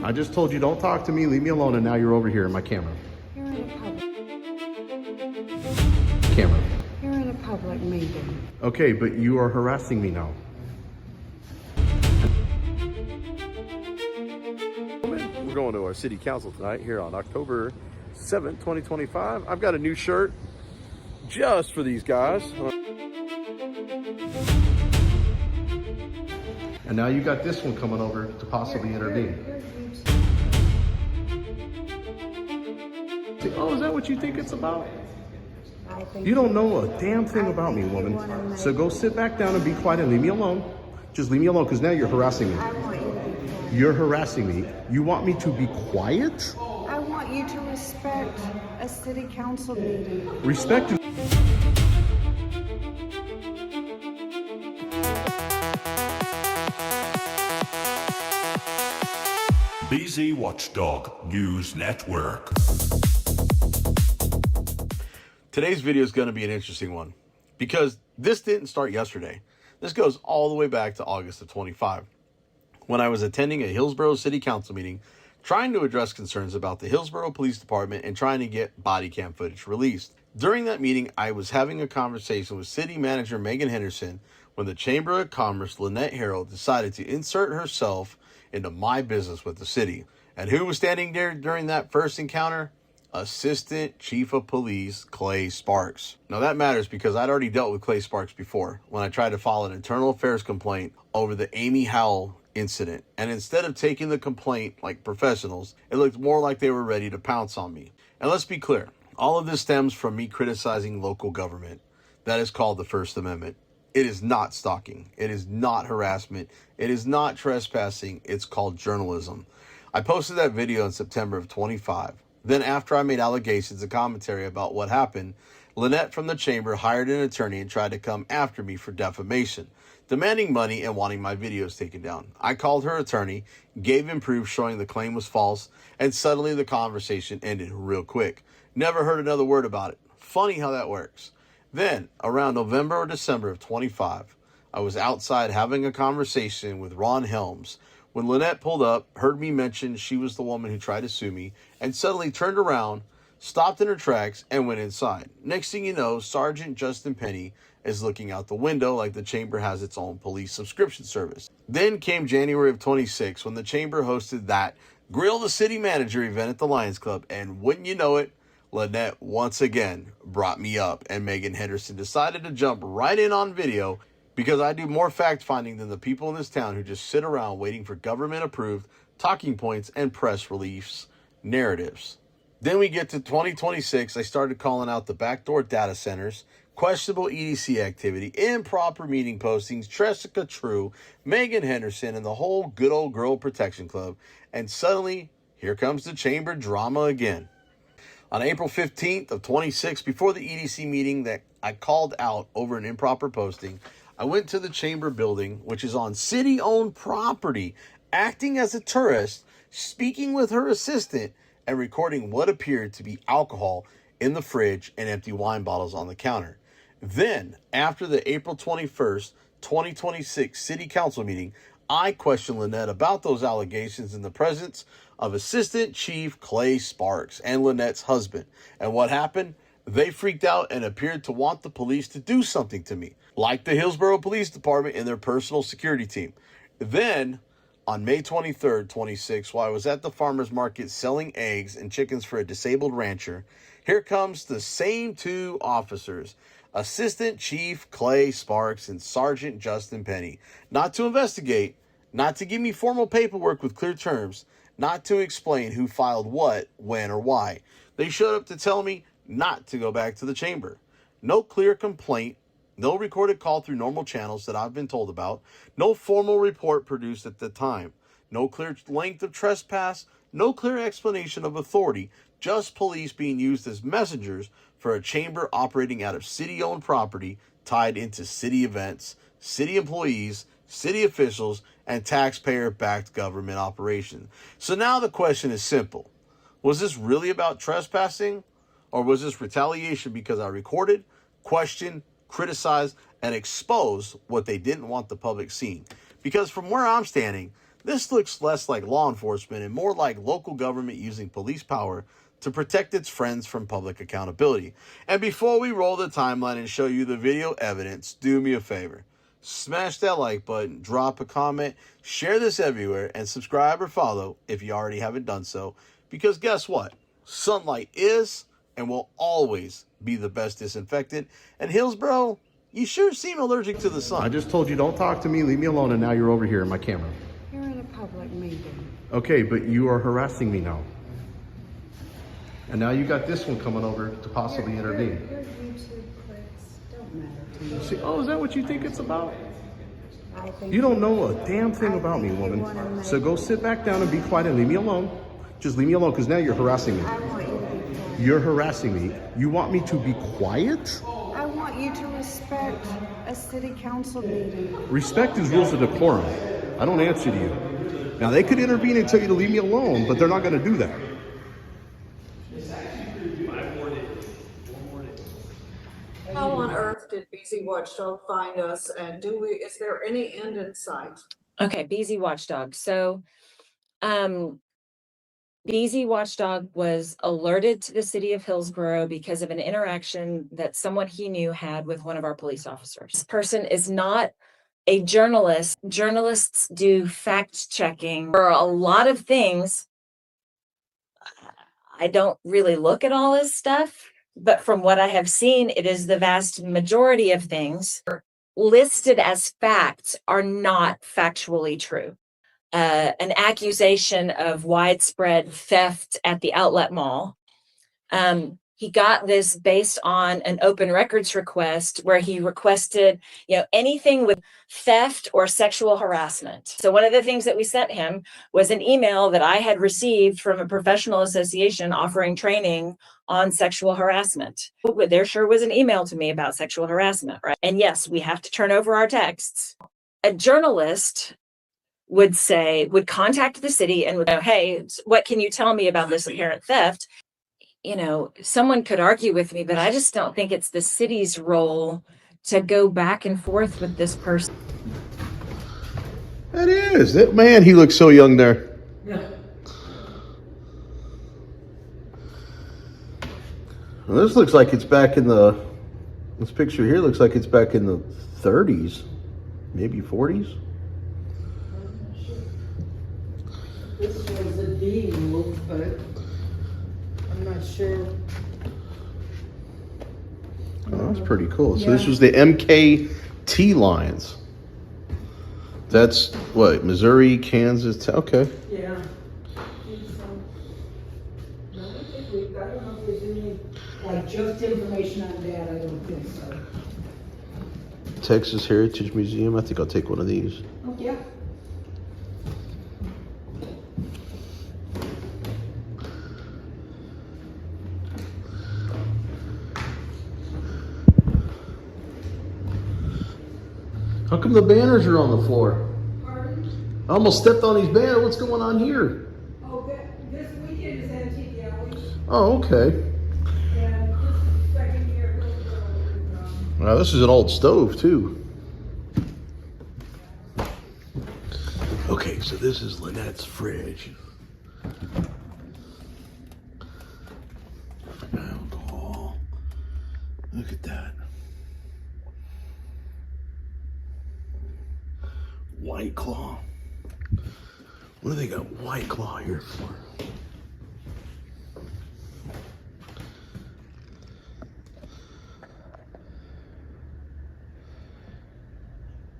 I just told you don't talk to me, leave me alone, and now you're over here in my camera. You're in a public. Camera. You're in a public meeting. Okay, but you are harassing me now. We're going to our city council tonight here on October 7th, 2025. I've got a new shirt just for these guys. And now you got this one coming over to possibly intervene. Oh, is that what you think it's about? You don't know a damn thing about me, woman. So go sit back down and be quiet and leave me alone. Just leave me alone, because now you're harassing me. I want you to be quiet. You're harassing me. You want me to be quiet? I want you to respect a city council meeting. Respect is... BZ Watchdog News Network. Today's video is going to be an interesting one because this didn't start yesterday. This goes all the way back to August of 25 when I was attending a Hillsboro City Council meeting trying to address concerns about the Hillsboro Police Department and trying to get body cam footage released. During that meeting, I was having a conversation with City Manager Megan Henderson when the Chamber of Commerce Lynette decided to insert herself into my business with the city. And who was standing there during that first encounter? Assistant Chief of Police Clay Sparks. Now that matters because I'd already dealt with Clay Sparks before when I tried to file an internal affairs complaint over the Amy Howell incident. And instead of taking the complaint like professionals, it looked more like they were ready to pounce on me. And let's be clear, all of this stems from me criticizing local government. That is called the First Amendment. It is not stalking. It is not harassment. It is not trespassing. It's called journalism. I posted that video in September of 25. Then after I made allegations and commentary about what happened, Lynette from the chamber hired an attorney and tried to come after me for defamation, demanding money and wanting my videos taken down. I called her attorney, gave him proof showing the claim was false, and suddenly the conversation ended real quick. Never heard another word about it. Funny how that works. Then, around November or December of 25, I was outside having a conversation with Ron Helms when Lynette pulled up, heard me mention she was the woman who tried to sue me, and suddenly turned around, stopped in her tracks, and went inside. Next thing you know, Sergeant Justin Penny is looking out the window like the chamber has its own police subscription service. Then came January of 26 when the chamber hosted that Grill the City Manager event at the Lions Club, and wouldn't you know it, Lynette once again brought me up, and Megan Henderson decided to jump right in on video because I do more fact-finding than the people in this town who just sit around waiting for government-approved talking points and press release narratives. Then we get to 2026. I started calling out the backdoor data centers, questionable EDC activity, improper meeting postings, Jessica True, Megan Henderson, and the whole good old girl protection club. And suddenly, here comes the chamber drama again. On April 15th of 26, before the EDC meeting that I called out over an improper posting, I went to the chamber building, which is on city-owned property, acting as a tourist, speaking with her assistant, and recording what appeared to be alcohol in the fridge and empty wine bottles on the counter. Then, after the April 21st, 2026 City Council meeting, I questioned Lynette about those allegations in the presence of Assistant Chief Clay Sparks and Lynette's husband. And what happened? They freaked out and appeared to want the police to do something to me, like the Hillsboro Police Department and their personal security team. Then, on May 23rd, 26, while I was at the farmer's market selling eggs and chickens for a disabled rancher, here comes the same two officers, Assistant Chief Clay Sparks and Sergeant Justin Penny, not to investigate, not to give me formal paperwork with clear terms, not to explain who filed what, when, or why. They showed up to tell me not to go back to the chamber. No clear complaint, no recorded call through normal channels that I've been told about, no formal report produced at the time, no clear length of trespass, no clear explanation of authority, just police being used as messengers for a chamber operating out of city-owned property tied into city events, city employees, city officials, and taxpayer-backed government operations. So now the question is simple. Was this really about trespassing? Or was this retaliation because I recorded, questioned, criticized, and exposed what they didn't want the public seeing? Because from where I'm standing, This looks less like law enforcement and more like local government using police power to protect its friends from public accountability. And before we roll the timeline and show you the video evidence, do me a favor. Smash that like button, drop a comment, share this everywhere, and subscribe or follow if you already haven't done so. Because guess what? Sunlight is and will always be the best disinfectant. And Hillsboro, you sure seem allergic to the sun. I just told you don't talk to me, leave me alone, and now you're over here in my camera. You're in a public meeting. Okay, but you are harassing me now. And now you got this one coming over to possibly intervene. Your YouTube clicks don't matter to me. See, oh, is that what you think it's about? I think You don't know a damn thing about me, woman. So go sit back down and be quiet and leave me alone. Just leave me alone, because now you're harassing me. I want you to be quiet. You're harassing me. You want me to be quiet? I want you to respect a city council meeting. Respect is rules of decorum. I don't answer to you. Now, they could intervene and tell you to leave me alone, but they're not going to do that. How on earth did BZ Watchdog find us, and is there any end in sight? Okay, BZ Watchdog. So, BZ Watchdog was alerted to the city of Hillsboro because of an interaction that someone he knew had with one of our police officers. This person is not a journalist. Journalists do fact checking for a lot of things. I don't really look at all this stuff, but from what I have seen, it is the vast majority of things listed as facts are not factually true. An accusation of widespread theft at the outlet mall. He got this based on an open records request where he requested, anything with theft or sexual harassment. So one of the things that we sent him was an email that I had received from a professional association offering training on sexual harassment. There sure was an email to me about sexual harassment, right? And yes, we have to turn over our texts. A journalist would contact the city and would go, hey, what can you tell me about this apparent theft? Someone could argue with me, but I just don't think it's the city's role to go back and forth with this person. That is. That man, he looks so young there. Yeah. Well, this looks like it's back in this picture here looks like it's back in the 30s, maybe 40s. This was a D move, but I'm not sure. Oh, that's pretty cool. So this was the MKT lines. That's what, Missouri, Kansas. Okay. Yeah. I don't know if there's any, just information on that. I don't think so. Texas Heritage Museum. I think I'll take one of these. Oh, yeah. How come the banners are on the floor? Pardon? I almost stepped on these banners. What's going on here? Oh, this weekend is Antique Alley, Oh, okay. and this is the second year. Wow, this is an old stove too. Okay, so this is Lynette's fridge. Alcohol. Look at that. White Claw. What do they got White Claw here for?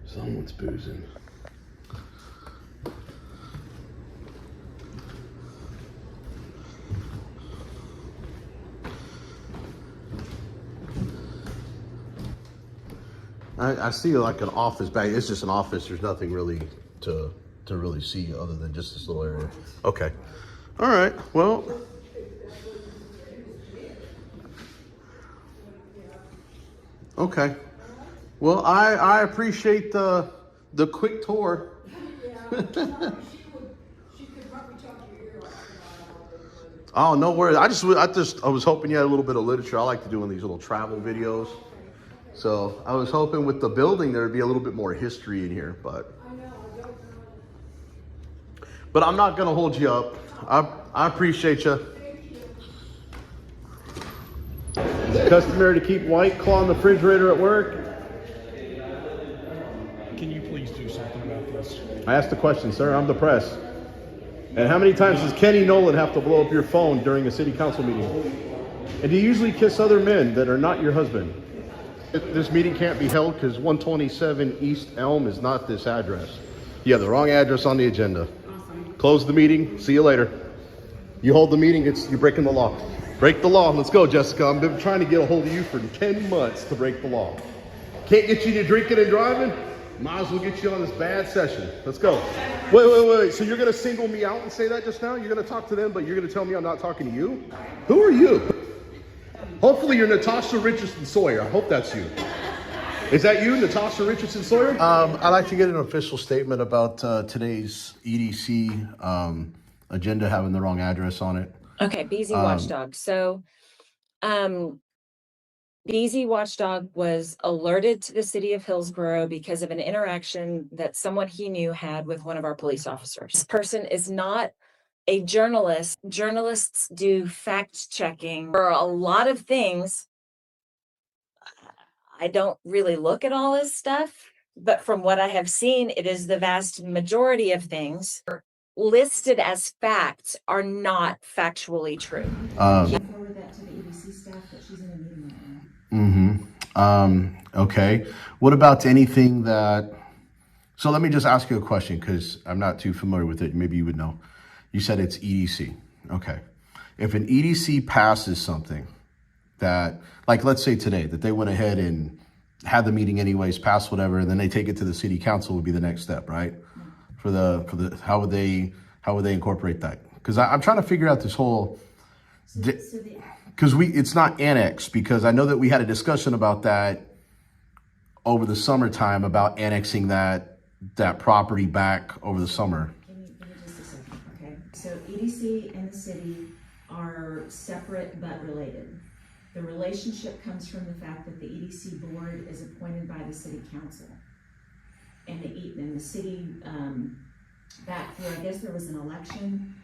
Someone's boozing. I see like an office back. It's just an office. There's nothing really to really see other than just this little area. Okay. All right. Well. Okay. Well, I appreciate the quick tour. Oh, no worries. I was hoping you had a little bit of literature. I like doing these little travel videos. So I was hoping with the building there'd be a little bit more history in here, but. But I'm not gonna hold you up. I appreciate you. Is it customary to keep White Claw in the refrigerator at work? Can you please do something about this? I asked the question, sir. I'm the press. And how many times does Kenny Nolan have to blow up your phone during a city council meeting? And do you usually kiss other men that are not your husband? This meeting can't be held because 127 East Elm is not this address. You have the wrong address on the agenda. Close the meeting. See you later. You hold the meeting, you're breaking the law. Break the law. Let's go, Jessica. I've been trying to get a hold of you for 10 months to break the law. Can't get you to drinking and driving? Might as well get you on this bad session. Let's go. Wait. So you're going to single me out and say that just now? You're going to talk to them, but you're going to tell me I'm not talking to you? Who are you? Hopefully you're Natasha Richardson Sawyer. I hope that's you. Is that you, Natasha Richardson Sawyer? I'd like to get an official statement about today's EDC agenda having the wrong address on it. Okay, BZ Watchdog. So, BZ Watchdog was alerted to the city of Hillsboro because of an interaction that someone he knew had with one of our police officers. This person is not a journalist. Journalists do fact checking for a lot of things. I don't really look at all this stuff, but from what I have seen, it is the vast majority of things listed as facts are not factually true. Forward that to the EDC staff that she's in a meeting right now. Okay. What about anything that... So let me just ask you a question because I'm not too familiar with it. Maybe you would know. You said it's EDC. Okay. If an EDC passes something that, like let's say today, that they went ahead and had the meeting anyways, passed whatever, and then they take it to the city council would be the next step, right? For the how would they incorporate that? Because I'm trying to figure out this whole... Because it's not annexed, because I know that we had a discussion about that over the summertime about annexing that property back over the summer. Give me just a second, okay? So EDC and the city are separate but related. The relationship comes from the fact that the EDC board is appointed by the city council. And the city, back through, I guess there was an election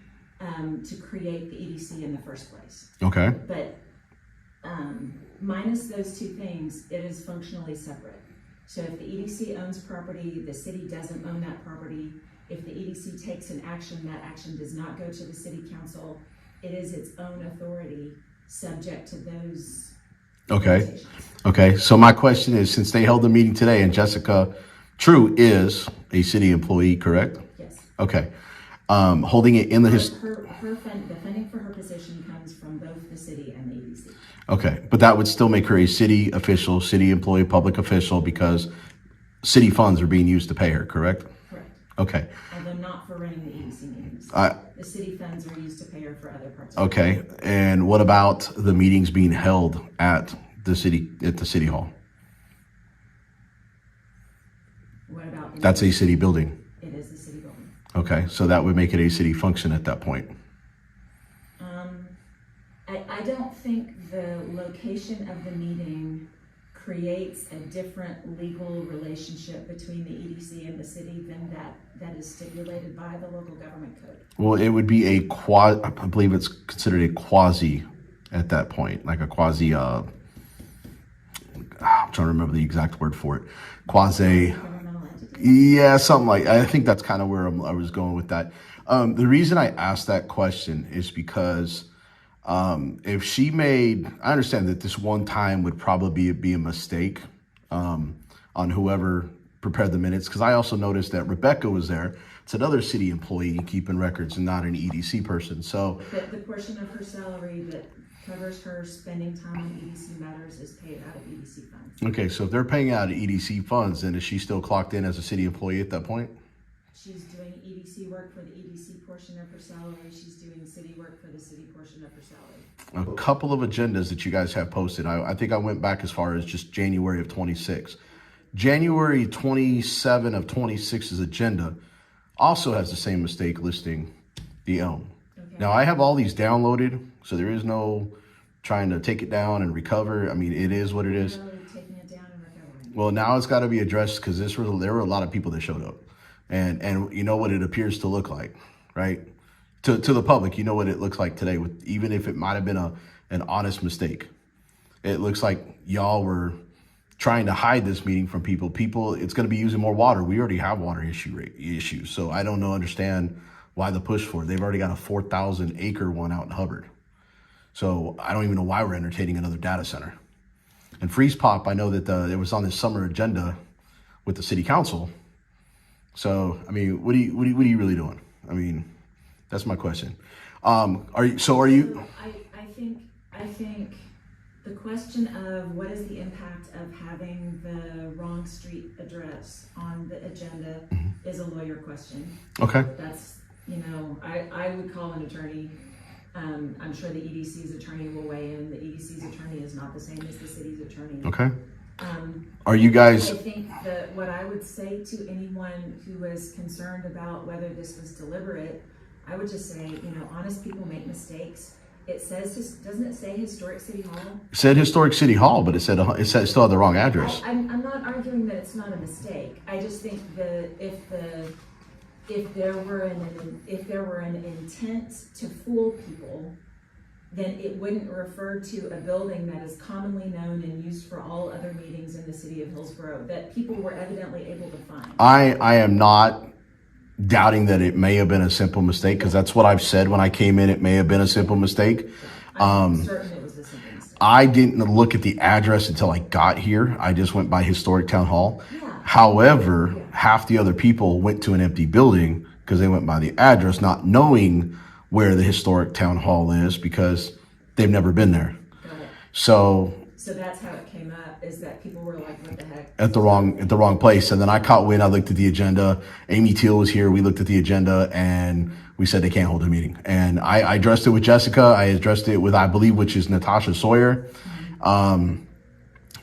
to create the EDC in the first place. Okay. But minus those two things, it is functionally separate. So if the EDC owns property, the city doesn't own that property. If the EDC takes an action, that action does not go to the city council. It is its own authority, subject to those. Okay. Okay. So my question is, since they held the meeting today and Jessica True is a city employee, correct? Yes. Okay. Holding it in the the funding for her position comes from both the city and the EDC. Okay, but that would still make her a city official, city employee, public official, because city funds are being used to pay her, correct? Correct. Okay. Although not for running the EDC meetings. The city funds are used to pay her for other parts. Okay, and what about the meetings being held at the city hall? What about? That's a city building. It is the city building. Okay, so that would make it a city function at that point. I don't think the location of the meeting creates a different legal relationship between the EDC and the city than that is stipulated by the local government code. Well, it would be I believe it's considered a quasi at that point, like a quasi, I'm trying to remember the exact word for it. Quasi. Governmental entity. Yeah, something like, I think that's kind of where I was going with that. The reason I asked that question is because if she made, I understand that this one time would probably be a mistake on whoever prepared the minutes, because I also noticed that Rebecca was there. It's another city employee keeping records and not an EDC person. So the portion of her salary that covers her spending time on EDC matters is paid out of EDC funds. okay, so if they're paying out of EDC funds, then is she still clocked in as a city employee at that point? She's doing EDC work for the EDC portion of her salary. She's doing city work for the city portion of her salary. A couple of agendas that you guys have posted. I think I went back as far as just January of 26. January 27 of 26's agenda also has the same mistake listing the Elm. Okay. Now I have all these downloaded, so there is no trying to take it down and recover. I mean, it is what it is. Taking it down and recovering. Well, now it's got to be addressed because there were a lot of people that showed up. And you know what it appears to look like. right? To the public, you know what it looks like today, with even if it might have been an honest mistake. It looks like y'all were trying to hide this meeting from people. It's going to be using more water. We already have water issues. So I don't understand why the push for it. They've already got a 4,000 acre one out in Hubbard. So I don't even know why we're entertaining another data center. And Freeze Pop, I know that it was on this summer agenda with the city council. So, I mean, what are you really doing? I mean, that's my question. Are you? I think the question of what is the impact of having the wrong street address on the agenda is a lawyer question. Okay. That's, I would call an attorney. I'm sure the EDC's attorney will weigh in. The EDC's attorney is not the same as the city's attorney. Okay. Are you guys? I think that what I would say to anyone who is concerned about whether this was deliberate, I would just say, honest people make mistakes. It says, doesn't it say Historic City Hall? It said Historic City Hall, but it still had the wrong address. I'm not arguing that it's not a mistake. I just think that if there were an intent to fool people, then it wouldn't refer to a building that is commonly known and used for all other meetings in the city of Hillsboro that people were evidently able to find. I am not doubting that it may have been a simple mistake, because that's what I've said when I came in. It may have been a simple mistake. I'm certain it was a simple mistake. I didn't look at the address until I got here. I just went by Historic Town Hall. Yeah. However, half the other people went to an empty building because they went by the address, not knowing where the Historic Town Hall is, because they've never been there. Got it. So that's how it came up, is that people were like, what the heck? at the wrong place. And then I caught wind. I looked at the agenda. Amy Teal was here. We looked at the agenda and we said they can't hold a meeting. And I addressed it with Jessica. I addressed it with, I believe, which is Natasha Sawyer. And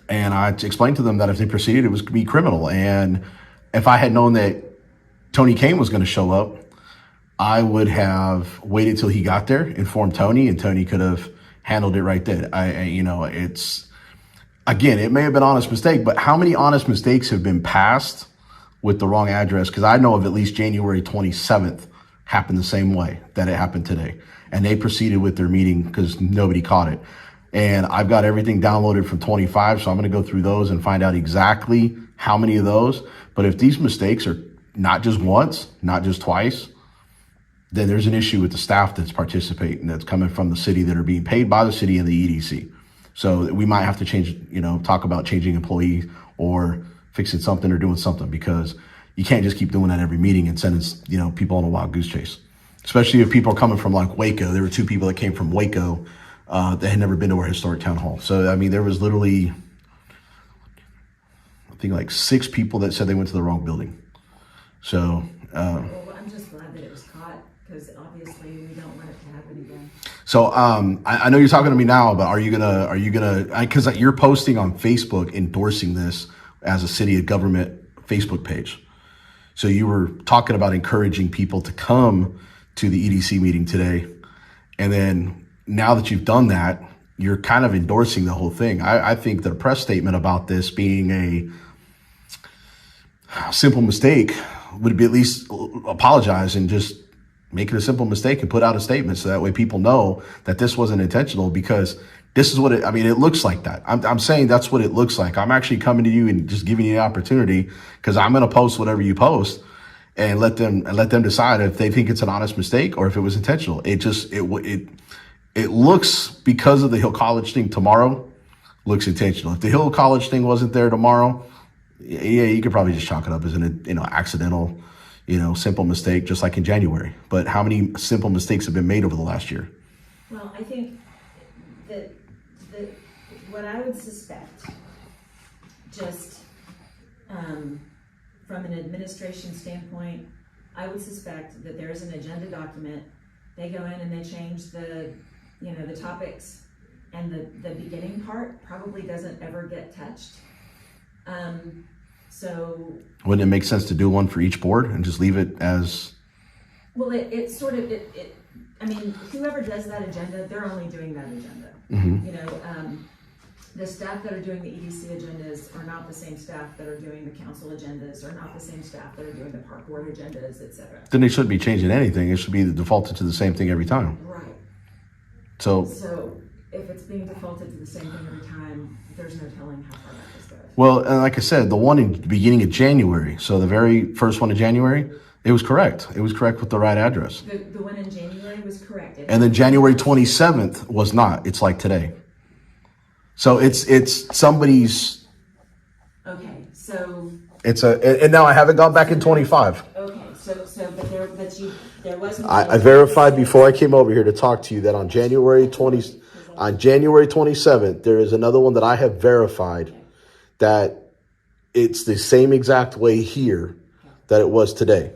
I explained to them that if they proceeded, it was going to be criminal. And if I had known that Tony Kane was going to show up, I would have waited till he got there, informed Tony, and Tony could have handled it right then. It's, again, it may have been an honest mistake, but how many honest mistakes have been passed with the wrong address? Because I know of at least January 27th happened the same way that it happened today. And they proceeded with their meeting because nobody caught it. And I've got everything downloaded from 25, so I'm going to go through those and find out exactly how many of those. But if these mistakes are not just once, not just twice, then there's an issue with the staff that's participating, that's coming from the city, that are being paid by the city and the EDC. So we might have to change, talk about changing employees or fixing something or doing something, because you can't just keep doing that every meeting and sending, people on a wild goose chase, especially if people are coming from like Waco. There were 2 people that came from Waco that had never been to our historic town hall. So, I mean, there was literally, I think like 6 people that said they went to the wrong building. So, Well, I'm just glad that it was caught, because obviously we don't want it to happen again. So I know you're talking to me now, but are you gonna, because you're posting on Facebook endorsing this as a city of government Facebook page. So you were talking about encouraging people to come to the EDC meeting today. And then now that you've done that, you're kind of endorsing the whole thing. I think that a press statement about this being a simple mistake would be at least apologize and just make it a simple mistake and put out a statement, so that way people know that this wasn't intentional, because this is what it looks like that. I'm saying that's what it looks like. I'm actually coming to you and just giving you the opportunity, because I'm going to post whatever you post and let them decide if they think it's an honest mistake or if it was intentional. It looks, because of the Hill College thing tomorrow, looks intentional. If the Hill College thing wasn't there tomorrow, yeah, you could probably just chalk it up as an accidental, simple mistake, just like in January. But how many simple mistakes have been made over the last year? Well, I think that what I would suspect, just from an administration standpoint, I would suspect that there's an agenda document. They go in and they change the topics, and the beginning part probably doesn't ever get touched. So wouldn't it make sense to do one for each board and just leave it as? Well, I mean, whoever does that agenda, they're only doing that agenda. Mm-hmm. The staff that are doing the EDC agendas are not the same staff that are doing the council agendas, or not the same staff that are doing the park board agendas, etc. Then they shouldn't be changing anything. It should be defaulted to the same thing every time. Right. So If it's being defaulted to the same thing every time, there's no telling how far back this goes. well, and like I said, the one in the beginning of January, so the very first one in January, it was correct. It was correct with the right address. The one in January was correct. And then January 27th was not. It's like today. So it's somebody's. Okay, so. And now I haven't gone back in 25. Okay, there wasn't. I verified before I came over here to talk to you that on January 27th, there is another one that I have verified that it's the same exact way here that it was today.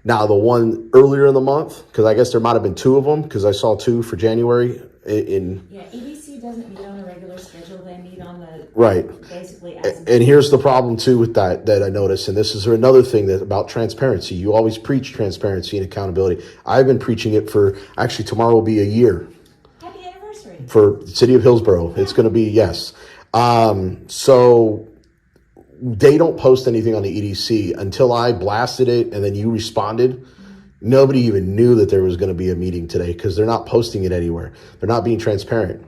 Now, the one earlier in the month, because I guess there might have been two of them, because I saw two for January in. Yeah, EDC doesn't meet on a regular schedule. They meet on the. Right. Basically as. And here's the problem too with that I noticed, and this is another thing that about transparency. You always preach transparency and accountability. I've been preaching it for, actually tomorrow will be a year. Happy anniversary. For the city of Hillsboro. It's going to be, yes. So they don't post anything on the EDC until I blasted it and then you responded. Nobody even knew that there was going to be a meeting today because they're not posting it anywhere. They're not being transparent.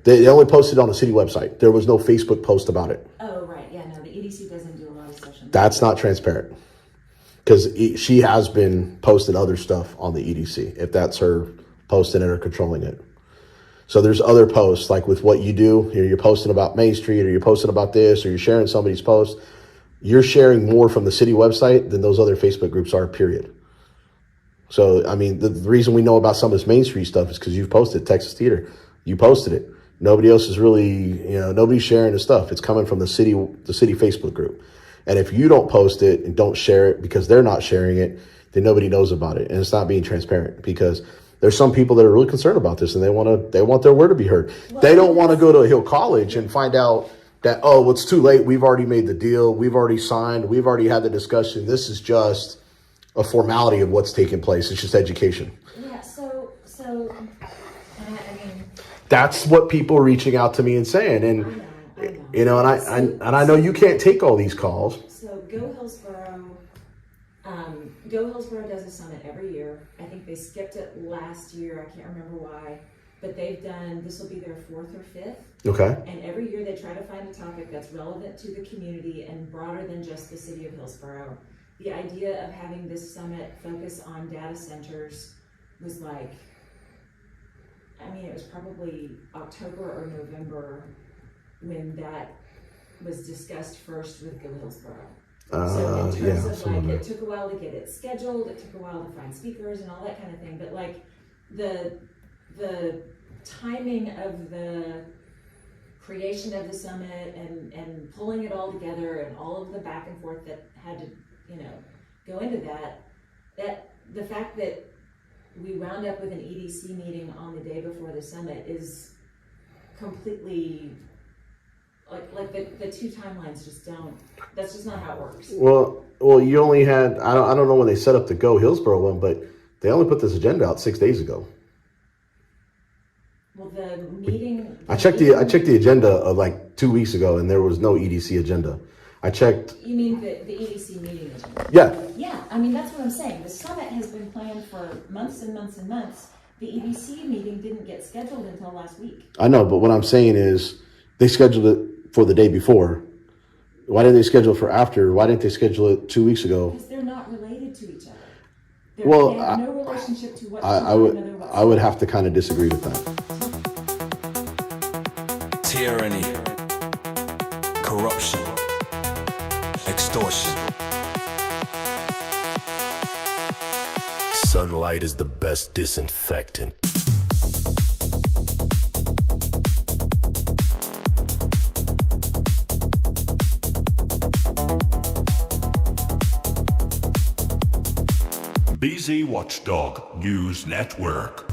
They only posted on the city website. There was no Facebook post about it. Oh, right. Yeah, no, the EDC doesn't do a lot of sessions. That's not transparent because she has been posting other stuff on the EDC, if that's her posting it or controlling it. So there's other posts, like with what you do, you're posting about Main Street, or you're posting about this, or you're sharing somebody's post. You're sharing more from the city website than those other Facebook groups are, period. So, I mean, the reason we know about some of this Main Street stuff is because you've posted Texas Theater. You posted it. Nobody else is really, nobody's sharing the stuff. It's coming from the city Facebook group. And if you don't post it and don't share it because they're not sharing it, then nobody knows about it. And it's not being transparent because there's some people that are really concerned about this and they want their word to be heard. Well, they don't want to go to Hill College and find out that, oh, it's too late. We've already made the deal. We've already signed. We've already had the discussion. This is just a formality of what's taking place. It's just education. Yeah. So I mean, that's what people are reaching out to me and saying. And, I know. And I know you can't take all these calls. So Go Hillsboro does a summit every year. I think they skipped it last year. I can't remember why, but this will be their 4th or 5th. Okay. And every year they try to find a topic that's relevant to the community and broader than just the city of Hillsboro. The idea of having this summit focus on data centers was it was probably October or November when that was discussed first with Go Hillsboro. So in terms of it took a while to get it scheduled, it took a while to find speakers and all that kind of thing. But the timing of the creation of the summit and pulling it all together and all of the back and forth that had to, go into that the fact that we wound up with an EDC meeting on the day before the summit is completely like the two timelines just don't. That's just not how it works. Well, you only had I don't know when they set up the Go Hillsboro one, but they only put this agenda out 6 days ago. Well, the meeting. I checked the agenda of like 2 weeks ago, and there was no EDC agenda. I checked. You mean the EDC meeting agenda? Yeah. Yeah, I mean that's what I'm saying. The summit has been planned for months and months and months. The EDC meeting didn't get scheduled until last week. I know, but what I'm saying is they scheduled it for the day before. Why didn't they schedule it for after? Why didn't they schedule it 2 weeks ago? Because they're not related to each other. They have no relationship to what I would have to kind of disagree with that. Tyranny, corruption, extortion. Sunlight is the best disinfectant. BZ Watchdog News Network.